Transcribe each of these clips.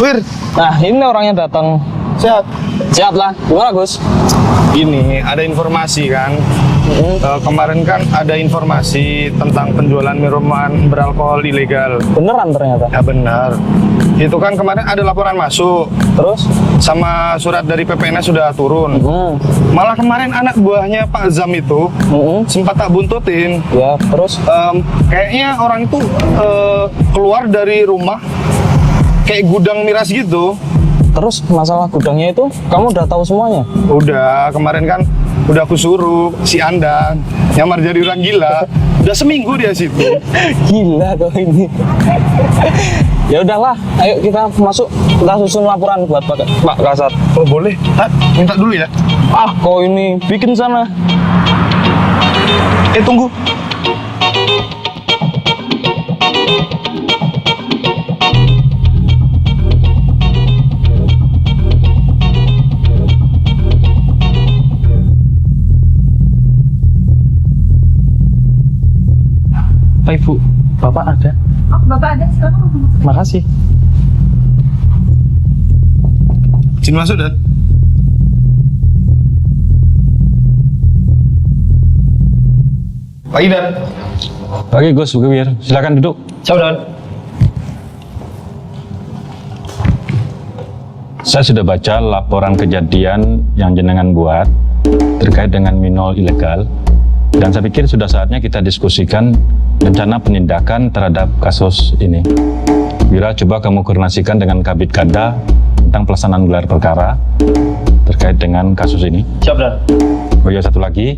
Wir, Nah, ini orangnya datang. sehat. Siap lah. Gimana, Gus? Ini ada informasi kan. Kemarin kan ada informasi tentang penjualan minuman beralkohol ilegal. Beneran ternyata. Ya benar. Itu kan kemarin ada laporan masuk. Terus? Sama surat dari PPNS sudah turun. Malah kemarin anak buahnya Pak Zam itu sempat tak buntutin. Ya, terus? Kayaknya orang itu keluar dari rumah kayak gudang miras gitu. Terus masalah gudangnya itu kamu udah tahu semuanya? Udah, kemarin kan udah aku suruh si Anda nyamar jadi orang gila. Udah seminggu dia situ. Gila kau ini. Ya udahlah, ayo kita masuk. Kita susun laporan buat Pak Kasat. Oh boleh, minta dulu ya. Ah, kau ini bikin sana. Tunggu. Pak Ibu, Bapak ada? Oh, Bapak ada, silakan masuk. Makasih. Izin masuk dan. Pak Idan. Oke Gus, Bu Wir, silakan duduk. Ciao Dan. Saya sudah baca laporan kejadian yang jenengan buat terkait dengan minol ilegal, dan saya pikir sudah saatnya kita diskusikan rencana penindakan terhadap kasus ini. Wira, coba kamu koordinasikan dengan Kabid Kadda tentang pelaksanaan gelar perkara terkait dengan kasus ini. Siap Dan. Oh ya, satu lagi,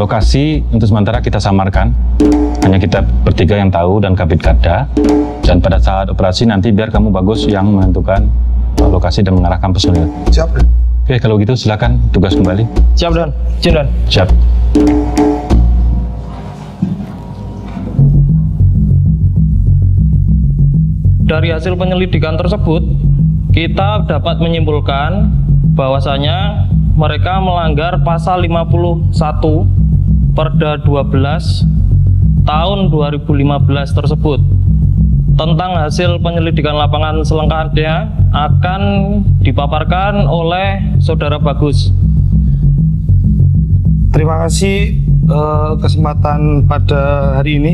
lokasi untuk sementara kita samarkan, hanya kita bertiga yang tahu dan Kabid Kadda, dan pada saat operasi nanti biar kamu Bagus yang menentukan lokasi dan mengarahkan personil. Siap Dan. Oke, kalau gitu silakan tugas kembali. Siap Dan. Izin Dan. Siap. Dari hasil penyelidikan tersebut, kita dapat menyimpulkan bahwasanya mereka melanggar pasal 51 Perda 12 tahun 2015 tersebut. Tentang hasil penyelidikan lapangan selengkapnya akan dipaparkan oleh Saudara Bagus. Terima kasih kesempatan pada hari ini.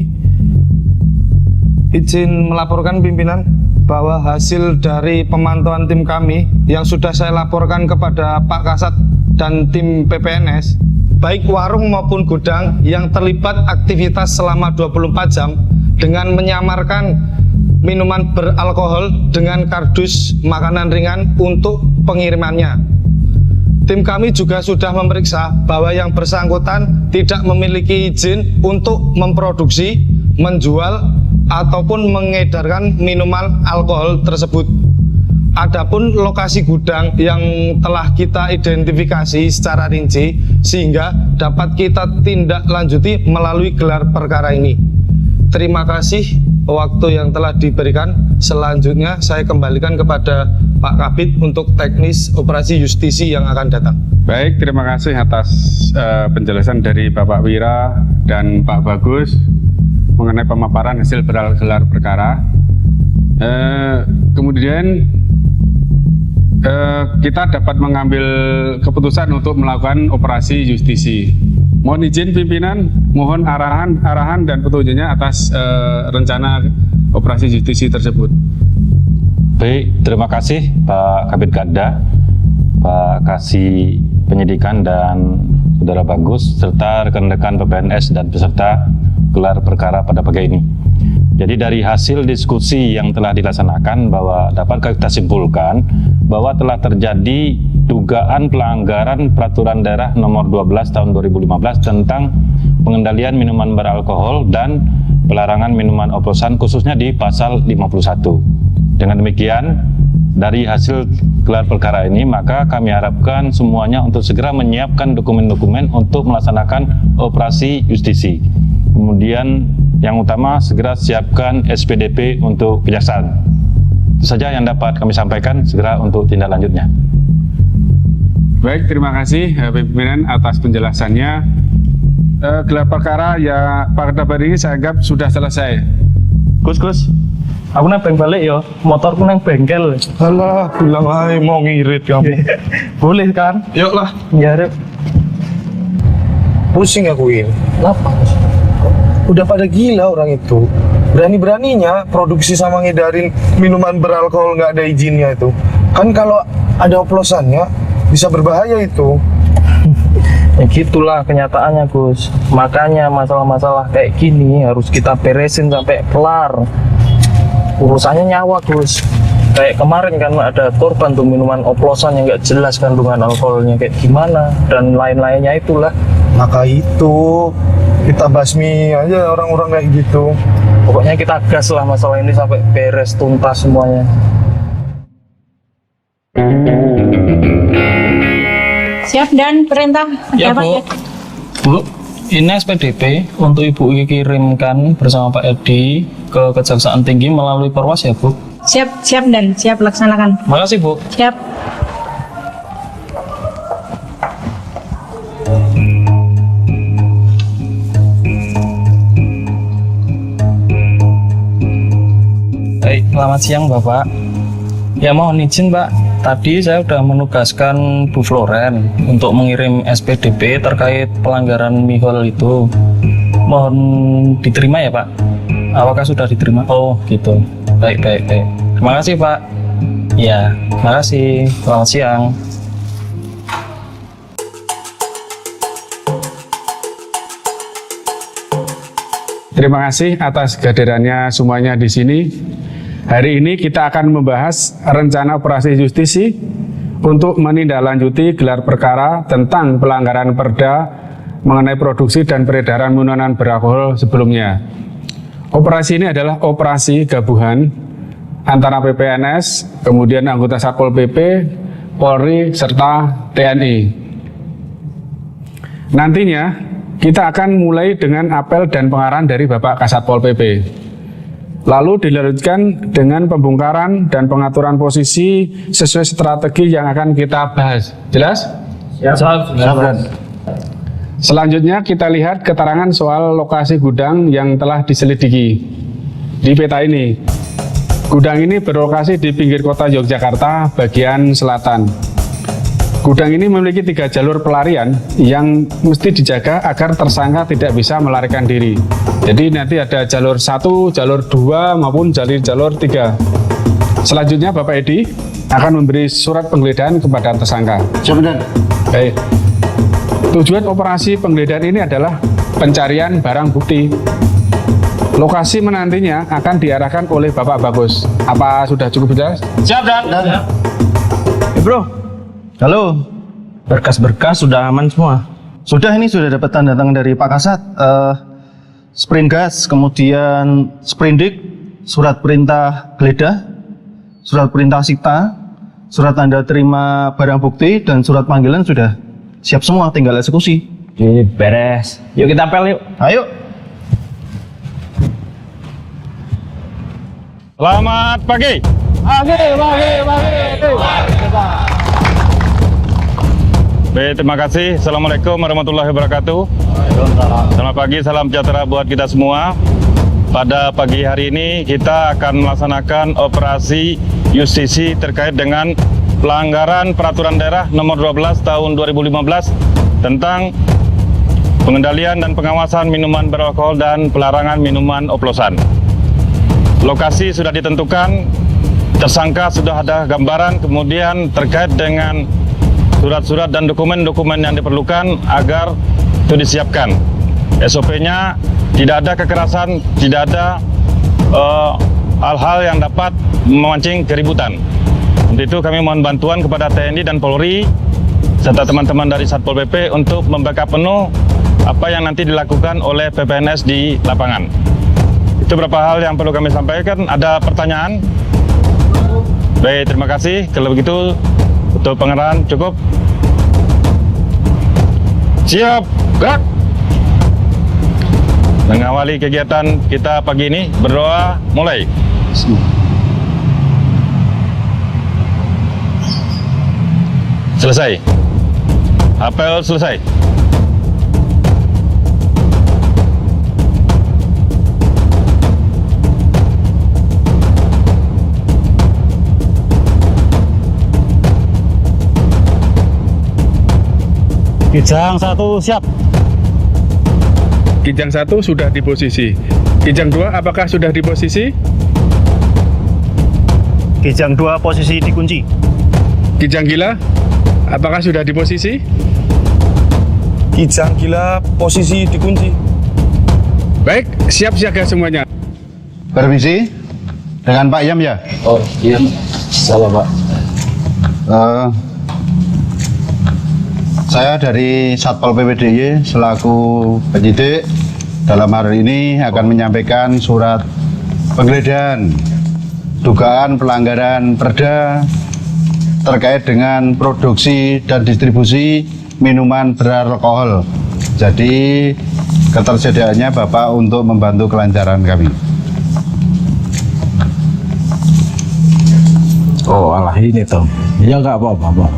Izin melaporkan pimpinan bahwa hasil dari pemantauan tim kami yang sudah saya laporkan kepada Pak Kasat dan tim PPNS, baik warung maupun gudang yang terlibat aktivitas selama 24 jam dengan menyamarkan minuman beralkohol dengan kardus makanan ringan untuk pengirimannya. Tim kami juga sudah memeriksa bahwa yang bersangkutan tidak memiliki izin untuk memproduksi, menjual, ataupun mengedarkan minuman alkohol tersebut. Adapun lokasi gudang yang telah kita identifikasi secara rinci sehingga dapat kita tindak lanjuti melalui gelar perkara ini. Terima kasih waktu yang telah diberikan. Selanjutnya saya kembalikan kepada Pak Kabid untuk teknis operasi justisi yang akan datang. Baik, terima kasih atas penjelasan dari Bapak Wira dan Pak Bagus mengenai pemaparan hasil gelar perkara. Kemudian kita dapat mengambil keputusan untuk melakukan operasi justisi. Mohon izin pimpinan, mohon arahan dan petunjuknya atas rencana operasi justisi tersebut. Baik, terima kasih Pak Kabid Kadda, Pak Kasih Penyidikan dan Saudara Bagus, serta rekan-rekan PPNS dan peserta gelar perkara pada pagi ini. Jadi dari hasil diskusi yang telah dilaksanakan bahwa dapat kita simpulkan bahwa telah terjadi dugaan pelanggaran peraturan daerah nomor 12 tahun 2015 tentang pengendalian minuman beralkohol dan pelarangan minuman oplosan khususnya di pasal 51. Dengan demikian, dari hasil gelar perkara ini maka kami harapkan semuanya untuk segera menyiapkan dokumen-dokumen untuk melaksanakan operasi justisi. Kemudian yang utama segera siapkan SPDP untuk kejaksaan. Itu saja yang dapat kami sampaikan, segera untuk tindak lanjutnya. Baik, terima kasih pimpinan atas penjelasannya. Gelar perkara ya pada hari ini saya anggap sudah selesai. Gus, Aku nebeng balik yo, motorku nang bengkel. Alah, bilang aja mau ngirit kamu. Boleh kan? Yuk lah. Ya, Rep. Pusing aku ini. Kenapa? Udah pada gila orang itu. Berani-beraninya produksi sama ngedarin minuman beralkohol nggak ada izinnya itu. Kan kalau ada oplosannya bisa berbahaya itu. Ya gitulah kenyataannya, Gus. Makanya masalah-masalah kayak gini harus kita beresin sampai kelar. Urusannya nyawa, Gus. Kayak kemarin kan ada korban tuh minuman oplosan yang nggak jelas kandungan alkoholnya kayak gimana dan lain-lainnya itulah. Maka itu kita basmi aja orang-orang kayak gitu. Pokoknya kita gas lah masalah ini sampai beres tuntas semuanya. Siap dan perintah. Ya, Ada apa, Bu. ya? Bu, ini SPDP untuk Ibu kirimkan bersama Pak Edi ke Kejaksaan Tinggi melalui Perwas ya, Bu. Siap dan siap laksanakan. Makasih, Bu. Siap. Baik, selamat siang Bapak. Ya mohon izin Pak, tadi saya sudah menugaskan Bu Floren untuk mengirim SPDP terkait pelanggaran MIHOL itu. Mohon diterima ya Pak. Apakah sudah diterima? Oh gitu. Baik. Terima kasih Pak. Ya, terima kasih. Selamat siang. Terima kasih atas kehadirannya semuanya di sini. Hari ini kita akan membahas rencana operasi justisi untuk menindaklanjuti gelar perkara tentang pelanggaran Perda mengenai produksi dan peredaran minuman beralkohol sebelumnya. Operasi ini adalah operasi gabungan antara PPNS, kemudian anggota Satpol PP, Polri, serta TNI. Nantinya kita akan mulai dengan apel dan pengarahan dari Bapak Kasatpol PP. Lalu dilanjutkan dengan pembongkaran dan pengaturan posisi sesuai strategi yang akan kita bahas. Jelas? Siap. Selanjutnya kita lihat keterangan soal lokasi gudang yang telah diselidiki di peta ini. Gudang ini berlokasi di pinggir kota Yogyakarta bagian selatan. Gudang ini memiliki 3 jalur pelarian yang mesti dijaga agar tersangka tidak bisa melarikan diri. Jadi nanti ada jalur 1, jalur 2 maupun jalur 3. Selanjutnya Bapak Edi akan memberi surat penggeledahan kepada tersangka. Siap. Baik. Tujuan operasi penggeledahan ini adalah pencarian barang bukti. Lokasi menantinya akan diarahkan oleh Bapak Bagus. Apa sudah cukup jelas? Siap Dan. Bro, halo. Berkas-berkas sudah aman semua. Sudah dapat tanda tangan dari Pak Kasat. Sprint gas, kemudian sprindik, surat perintah geledah, surat perintah sita, surat tanda terima barang bukti, dan surat panggilan sudah siap semua, tinggal eksekusi. Ini beres. Yuk kita apel yuk. Ayo. Selamat pagi. Baik, terima kasih. Assalamualaikum warahmatullahi wabarakatuh. Selamat pagi, salam sejahtera buat kita semua. Pada pagi hari ini kita akan melaksanakan operasi justisi terkait dengan pelanggaran peraturan daerah nomor 12 tahun 2015 tentang pengendalian dan pengawasan minuman beralkohol dan pelarangan minuman oplosan. Lokasi sudah ditentukan, tersangka sudah ada gambaran, kemudian terkait dengan surat-surat dan dokumen-dokumen yang diperlukan agar itu disiapkan. SOP-nya tidak ada kekerasan, tidak ada hal-hal yang dapat memancing keributan. Untuk itu kami mohon bantuan kepada TNI dan Polri serta teman-teman dari Satpol PP untuk membackup penuh apa yang nanti dilakukan oleh PPNS di lapangan. Itu beberapa hal yang perlu kami sampaikan. Ada pertanyaan? Baik, terima kasih. Kalau begitu, untuk pengarahan cukup. Siap, gerak. Mengawali kegiatan kita pagi ini, berdoa mulai. Selesai. Apel selesai. Kijang 1 siap. Kijang 1 sudah di posisi. Kijang 2 apakah sudah di posisi? Kijang 2 posisi dikunci. Kijang gila apakah sudah di posisi? Kijang gila posisi dikunci. Baik, siap siaga semuanya. Permisi, dengan Pak Yam ya? Oh iya, salah Pak. Saya dari Satpol PP DIY selaku penyidik dalam hari ini akan menyampaikan surat penggeledahan dugaan pelanggaran Perda terkait dengan produksi dan distribusi minuman beralkohol. Jadi ketersediaannya Bapak untuk membantu kelancaran kami. Oh alah ini toh. Ya nggak apa-apa Pak.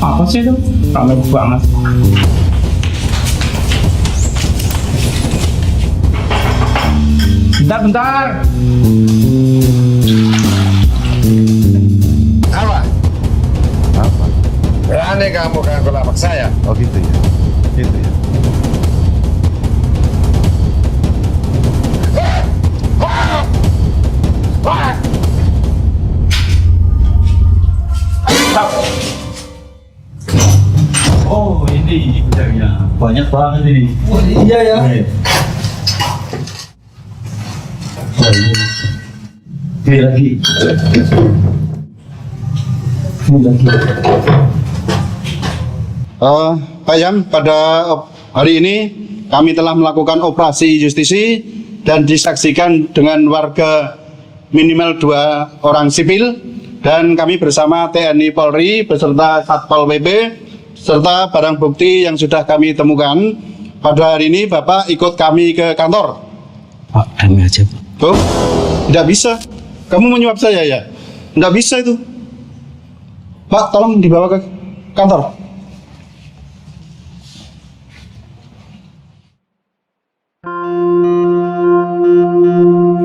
Apa sih itu? Rame banget. Bentar. Apa? Berani kamu ganggu lapak saya. Oh gitu ya. Gitu ya. Oh ini gudangnya banyak banget ini. Iya ya. Ini lagi. Pak Yam, pada hari ini kami telah melakukan operasi justisi dan disaksikan dengan warga minimal 2 orang sipil, dan kami bersama TNI Polri beserta Satpol PP serta barang bukti yang sudah kami temukan. Pada hari ini Bapak ikut kami ke kantor. Pak, kami aja Pak. Tuh, tidak bisa. Kamu menyuap saya ya? Tidak bisa itu. Pak, tolong dibawa ke kantor.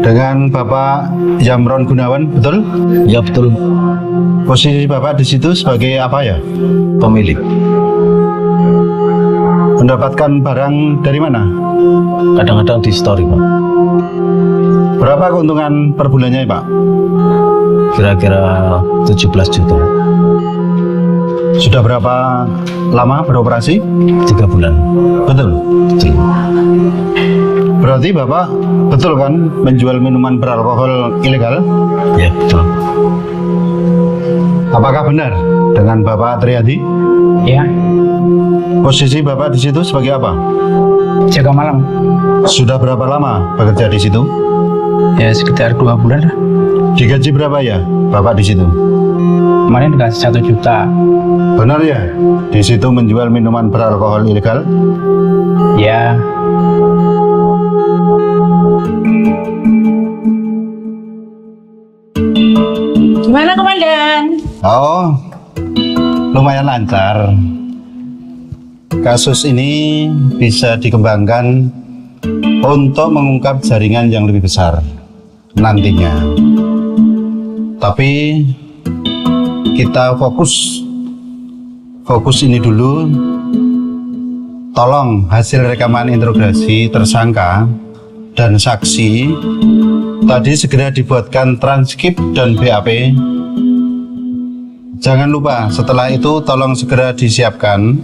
Dengan Bapak Yamron Gunawan, betul? Ya betul. Posisi Bapak di situ sebagai apa ya? Pemilik. Mendapatkan barang dari mana? Kadang-kadang di story Pak. Berapa keuntungan per bulannya, Pak? Kira-kira 17 juta. Sudah berapa lama beroperasi? 3 bulan. Betul. Betul. Berarti Bapak betul kan menjual minuman beralkohol ilegal? Ya betul. Apakah benar dengan Bapak Triadi? Ya, Posisi Bapak di situ sebagai apa? jaga malam. Sudah berapa lama bekerja di situ? Ya sekitar 2 bulan lah. Digaji berapa ya Bapak di situ? Kemarin dikasih 1 juta. Benar ya? Di situ menjual minuman beralkohol ilegal? Ya, Gimana Komandan? Oh, lumayan lancar. Kasus ini bisa dikembangkan untuk mengungkap jaringan yang lebih besar nantinya. Tapi kita fokus ini dulu. Tolong hasil rekaman interogasi tersangka dan saksi tadi segera dibuatkan transkrip dan BAP. Jangan lupa setelah itu tolong segera disiapkan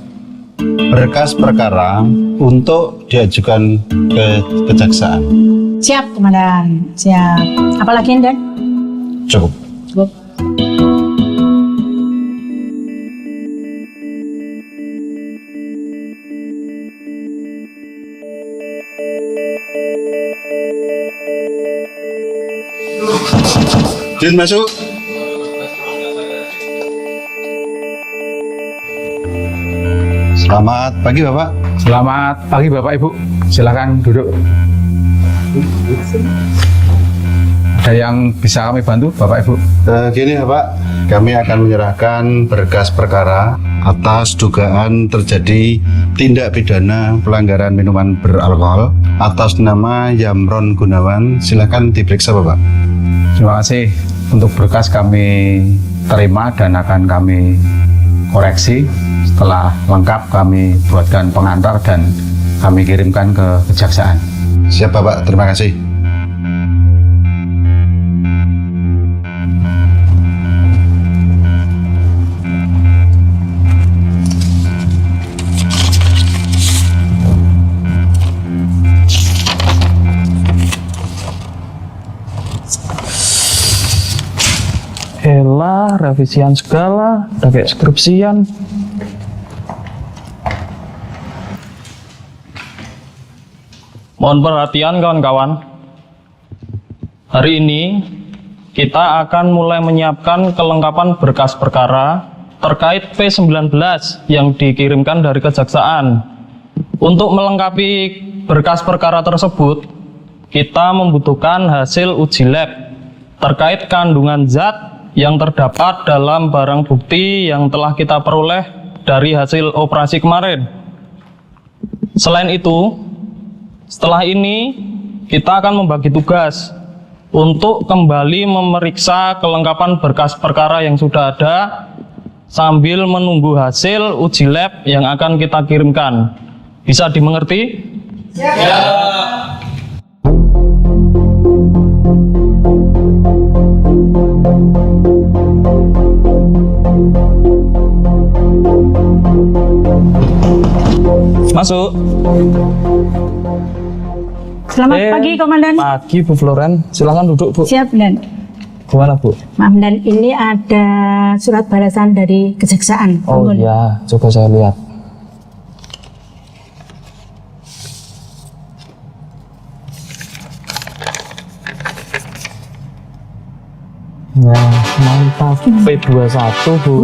berkas perkara untuk diajukan ke kejaksaan. Siap Komandan, siap. Apalagi Dan? Cukup. Cukup. Jin masuk. Selamat pagi Bapak. selamat pagi Bapak Ibu. Silakan duduk. Ada yang bisa kami bantu Bapak Ibu? Gini ya Pak, kami akan menyerahkan berkas perkara atas dugaan terjadi tindak pidana pelanggaran minuman beralkohol atas nama Yamron Gunawan. Silakan diperiksa Bapak. Terima kasih. Untuk berkas kami terima dan akan kami koreksi. Setelah lengkap kami buatkan pengantar dan kami kirimkan ke kejaksaan. Siap Bapak, terima kasih. Elah, revisian segala, udah kayak skripsian. Mohon perhatian kawan-kawan. Hari ini kita akan mulai menyiapkan kelengkapan berkas perkara terkait P19 yang dikirimkan dari kejaksaan. Untuk melengkapi berkas perkara tersebut, kita membutuhkan hasil uji lab terkait kandungan zat yang terdapat dalam barang bukti yang telah kita peroleh dari hasil operasi kemarin. Selain itu, setelah ini kita akan membagi tugas untuk kembali memeriksa kelengkapan berkas perkara yang sudah ada sambil menunggu hasil uji lab yang akan kita kirimkan. Bisa dimengerti? Ya. Masuk. Selamat pagi, Komandan. Pagi, Bu Floren. Silakan duduk, Bu. Siap, Dan. Gimana, Bu? Maaf, Dan, ini ada surat balasan dari kejaksaan. Oh Tunggu. iya, coba saya lihat. Nah, mantap. P21, Bu.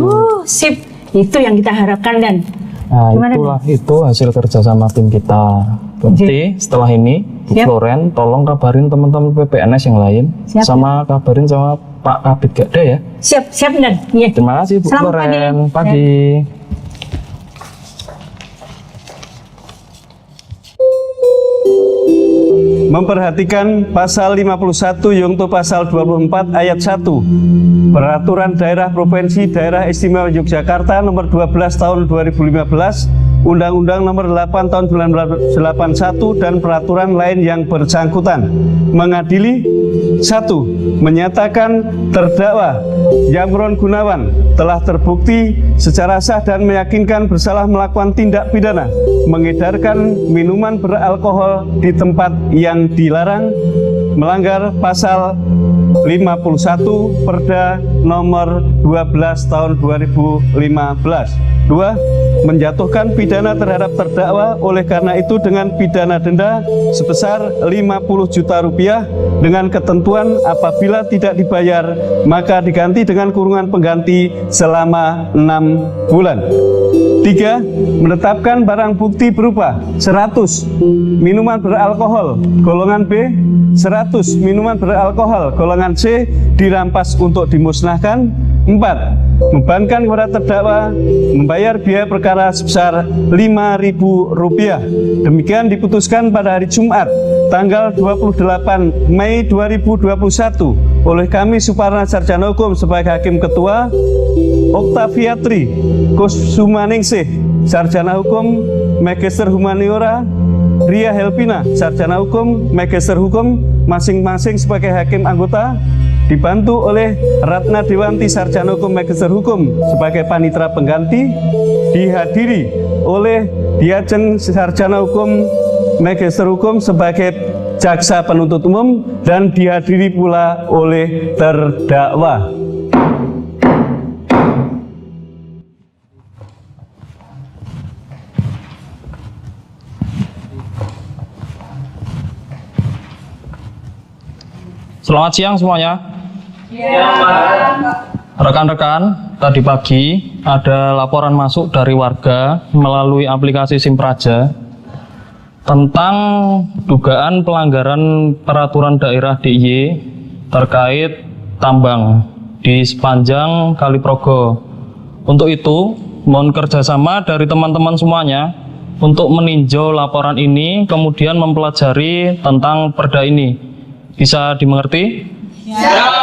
Sip. Itu yang kita harapkan, Dan. Nah, Gimana, itulah itu hasil kerja sama tim kita. Berarti setelah ini, Bu Siap. Floren, tolong kabarin teman-teman PPNS yang lain, Siap. sama kabarin sama Pak Kabid Gada ya. Siap, siap, Dan. Iya. Terima kasih, Bu Selamat Floren. pagi. Pagi. Memperhatikan pasal 51 yungto pasal 24 ayat 1 Peraturan Daerah Provinsi Daerah Istimewa Yogyakarta nomor 12 tahun 2015, Undang-Undang nomor 8 tahun 1981 dan peraturan lain yang bersangkutan. Mengadili 1. Menyatakan terdakwa Yamron Gunawan telah terbukti secara sah dan meyakinkan bersalah melakukan tindak pidana mengedarkan minuman beralkohol di tempat yang dilarang, melanggar pasal 51 Perda nomor 12 tahun 2015. 2. Menjatuhkan pidana terhadap terdakwa oleh karena itu dengan pidana denda sebesar 50 juta rupiah dengan ketentuan apabila tidak dibayar maka diganti dengan kurungan pengganti selama 6 bulan. 3. Menetapkan barang bukti berupa 100 minuman beralkohol golongan B, 100 minuman beralkohol golongan C dirampas untuk dimusnahkan. 4. Membebankan kepada terdakwa membayar biaya perkara sebesar Rp5.000. Demikian diputuskan pada hari Jumat tanggal 28 Mei 2021 oleh kami Suparna Sarjana Hukum sebagai Hakim Ketua, Oktaviatri Kusumaningsih Sarjana Hukum Magister Humaniora, Ria Helpina Sarjana Hukum Magister Hukum masing-masing sebagai Hakim Anggota, dibantu oleh Ratna Dewanti Sarjana Hukum Magister Hukum sebagai Panitera Pengganti, dihadiri oleh Diajen Sarjana Hukum Magister Hukum sebagai Jaksa Penuntut Umum dan dihadiri pula oleh terdakwa. Selamat siang semuanya. Rekan-rekan, tadi pagi ada laporan masuk dari warga melalui aplikasi SimPraja tentang dugaan pelanggaran peraturan daerah DIY terkait tambang di sepanjang Kali Progo. Untuk itu, mohon kerjasama dari teman-teman semuanya untuk meninjau laporan ini, kemudian mempelajari tentang perda ini. Bisa dimengerti? Ya.